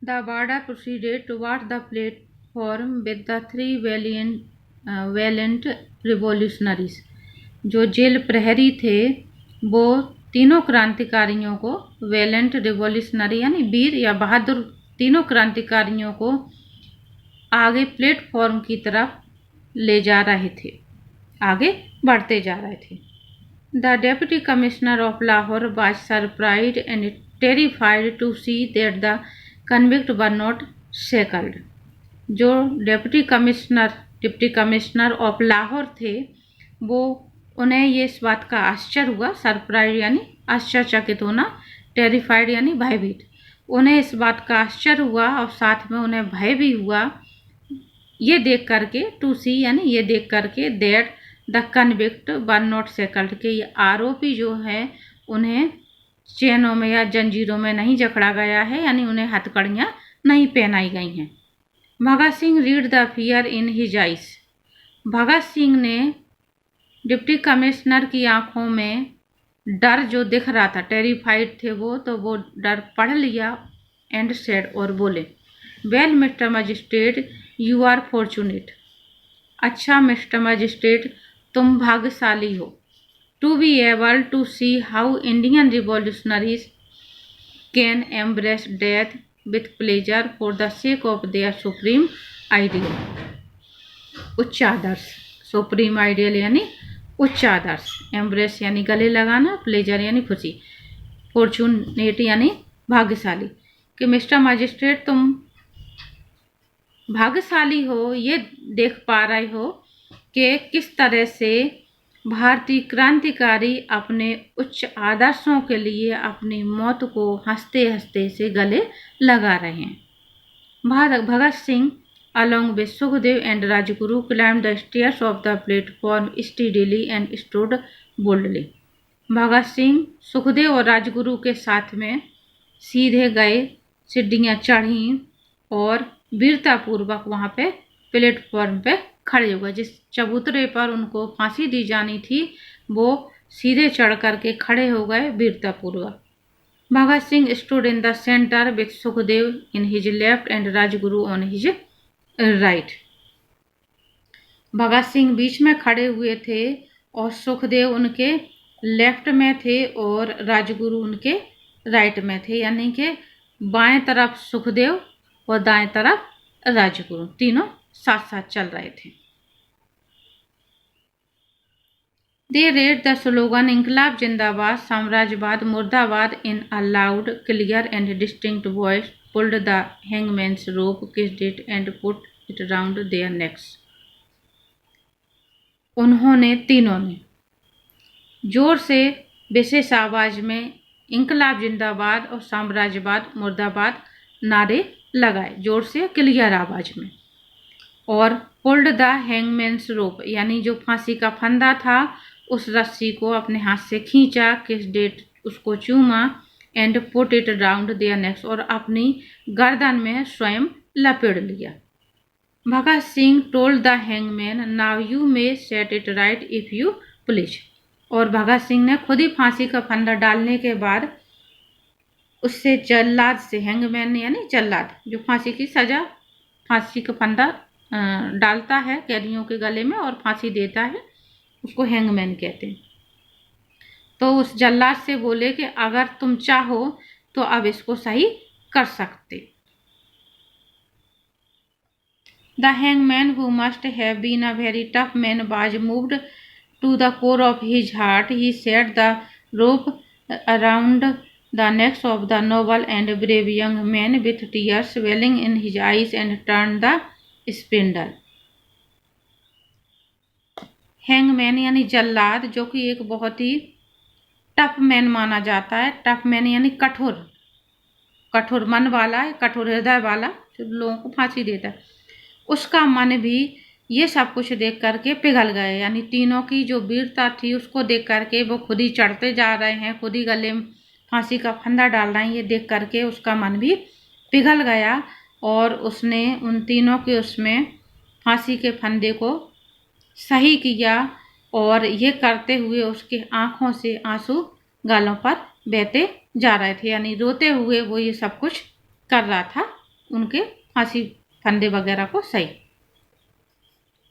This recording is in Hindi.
The Bada proceeded toward the platform with the three valiant revolutionaries. जो जेल प्रहरी थे वो तीनों क्रांतिकारियों को, वैलेंट रिवॉल्यूशनरी यानी वीर या बहादुर, तीनों क्रांतिकारियों को आगे प्लेटफॉर्म की तरफ ले जा रहे थे, आगे बढ़ते जा रहे थे। The deputy commissioner of Lahore was surprised and terrified to see that the convict were not shackled. जो डिप्टी कमिश्नर ऑफ लाहौर थे वो, उन्हें ये इस बात का आश्चर्य हुआ, सरप्राइज यानी आश्चर्यचकित होना, टेरिफाइड यानी भयभीत, उन्हें इस बात का आश्चर्य हुआ और साथ में उन्हें भय भी हुआ ये देख करके, टू सी यानी ये देख करके, that the convict were not shackled, के ये आरोपी जो है उन्हें चैनों में या जंजीरों में नहीं जकड़ा गया है, यानी उन्हें हथकड़ियाँ नहीं पहनाई गई हैं। Bhagat Singh read the fear in his eyes. Bhagat Singh ने डिप्टी कमिश्नर की आंखों में डर जो दिख रहा था, टेरिफाइड थे वो, तो वो डर पढ़ लिया। एंड सेड, और बोले, well mister magistrate you are fortunate. अच्छा मिस्टर मजिस्ट्रेट तुम भाग्यशाली हो। To be able to see how Indian revolutionaries can embrace death with pleasure for the sake of their supreme ideal. उच्च आदर्श, सुप्रीम आइडियल यानी उच्च आदर्श, एम्ब्रेस यानी गले लगाना, प्लेजर यानी खुशी, फॉर्चुनेट यानी भाग्यशाली, कि मिस्टर मजिस्ट्रेट तुम भाग्यशाली हो, ये देख पा रहे हो कि किस तरह से भारतीय क्रांतिकारी अपने उच्च आदर्शों के लिए अपनी मौत को हंसते हंसते से गले लगा रहे हैं। Bhagat Singh along with Sukhdev and Rajguru climbed the stairs of the platform steadily and stood boldly. Bhagat Singh Sukhdev और राजगुरु के साथ में सीधे गए, सीढ़ियाँ चढ़ी और वीरतापूर्वक वहाँ पे प्लेटफॉर्म पे खड़े हुए। जिस चबूतरे पर उनको फांसी दी जानी थी वो सीधे चढ़ करके खड़े हो गए वीरतापूर्वक। Bhagat Singh stood in the centre with Sukhdev in his left and Rajguru on his right. Bhagat Singh बीच में खड़े हुए थे और सुखदेव उनके लेफ्ट में थे और राजगुरु उनके राइट में थे, यानी कि बाएं तरफ सुखदेव और दाएं तरफ राजगुरु, तीनों साथ साथ चल रहे थे। They read the slogan inquilab zindabad samrajyavad murdabad in a loud clear and distinct voice, pulled the hangman's rope, kissed it and put it round their necks. उन्होंने तीनों ने जोर से विशेष आवाज में इंकलाब जिंदाबाद और साम्राज्यवाद मुर्दाबाद नारे लगाए, जोर से क्लियर आवाज में, और पुल्ड द हैंगमैन्स रोप यानी जो फांसी का फंदा था उस रस्सी को अपने हाथ से खींचा, किस्ड इट उसको चूमा, and put it round their necks और अपनी गर्दन में स्वयं लपेट लिया। Bhagat Singh told the hangman, now you may set it right if you please. और भगत सिंह ने खुद ही फांसी का फंदा डालने के बाद उससे जल्लाद से, हैंगमैन यानी जल्लाद जो फांसी की सजा, फांसी का फंदा डालता है कैदियों के गले में और फांसी देता है, उसको हैंगमैन कहते हैं। तो उस जल्लाद से बोले कि अगर तुम चाहो तो अब इसको सही कर सकते। The hangman who must have been a very tough man was moved to the core of his heart. He set the rope around the necks of the noble and brave young man with tears welling in his eyes and turn the spindle. Hangman यानी जल्लाद, जो कि एक बहुत ही टफ मैन माना जाता है। टफ मैन यानी कठोर, कठोर मन वाला है, कठोर हृदय वाला जो लोगों को फांसी देता है। उसका मन भी ये सब कुछ देख करके पिघल गए, यानी तीनों की जो वीरता थी उसको देख करके वो खुद ही चढ़ते जा रहे हैं, खुद ही गले में फांसी का फंदा डाल रहे हैं, ये देख करके उसका मन भी पिघल गया और उसने उन तीनों के उसमें फांसी के फंदे को सही किया और ये करते हुए उसके आंखों से आंसू गालों पर बहते जा रहे थे, यानी रोते हुए वो ये सब कुछ कर रहा था उनके फांसी फंदे वगैरह को सही।